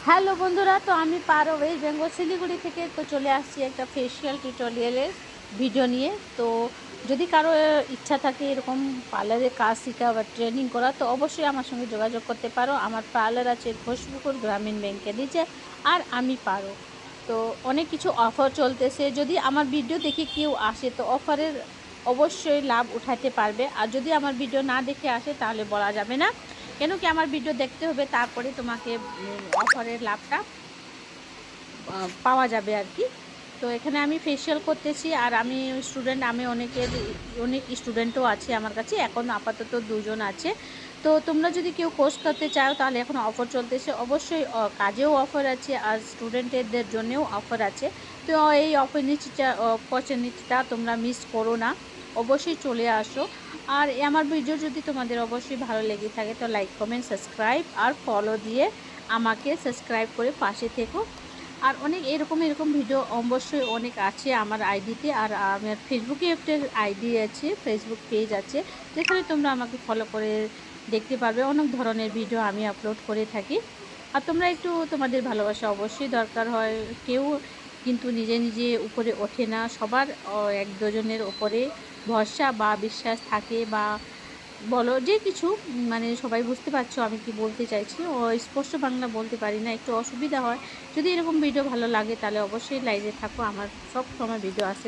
Hello বন্ধুরা, তো আমি পারো ওয়েস্ট বেঙ্গল শিলিগুড়ি থেকে তো চলে আসছি একটা ফেসিয়াল টিউটোরিয়ালের ভিডিও নিয়ে। তো যদি কারো ইচ্ছা থাকে এরকম পার্লারে কাজ শেখা বা ট্রেনিং করা, তো অবশ্যই আমার সঙ্গে যোগাযোগ করতে পারো। আমার পার্লার আছে ঘোষপুকুর গ্রামীণ ব্যাংকের নিচে। আর আমি পারো, তো অনেক কিছু অফার চলতেছে। যদি আমার ভিডিও দেখে কেউ আসে তো অফারের অবশ্যই লাভ উঠাতে পারবে, আর যদি আমার ভিডিও না দেখে আসে তাহলে বলা যাবে না। কেন কি আমার ভিডিও দেখতে হবে, তারপরে তোমাকে অফারের লাভটা পাওয়া যাবে আর কি। তো এখানে আমি ফেসিয়াল করতেছি, আর আমি স্টুডেন্ট, আমি অনেক স্টুডেন্টও আছে আমার কাছে, এখন আপাতত 2জন আছে। তো তোমরা যদি কেউ কোর্স করতে চাও তাহলে এখন অফার চলতেছে, অবশ্যই কাজেও অফার আছে আর স্টুডেন্টদের জন্যও অফার আছে। তো এই অপরচুনিটিটা তোমরা মিস করো না, অবশ্যই চলে আসো। আর আমার ভিডিও যদি তোমাদের অবশ্যই ভালো লেগে থাকে তো লাইক কমেন্ট সাবস্ক্রাইব আর ফলো দিয়ে আমাকে সাবস্ক্রাইব করে পাশে থেকো। আর অনেক এরকম ভিডিও অবশ্যই অনেক আছে আমার আইডিতে, আর আমার ফেসবুকে একটা আইডি আছে, ফেসবুক পেজ আছে, যেখানে তোমরা আমাকে ফলো করে দেখতে পারবে। অনেক ধরনের ভিডিও আমি আপলোড করে থাকি। আর তোমরা একটু, তোমাদের ভালোবাসা অবশ্যই দরকার হয়। কেউ কিন্তু নিজে নিজে উপরে ওঠে না, সবার এক দুজনের ওপরে ভরসা বা বিশ্বাস থাকে, বা বলো যে কিছু, মানে সবাই বুঝতে পারছো আমি কি বলতে চাইছি। স্পষ্ট বাংলা বলতে পারি না, একটু অসুবিধা হয়। যদি এরকম ভিডিও ভালো লাগে তাহলে অবশ্যই লাইভে থাকো, আমার সব সময় ভিডিও আসে।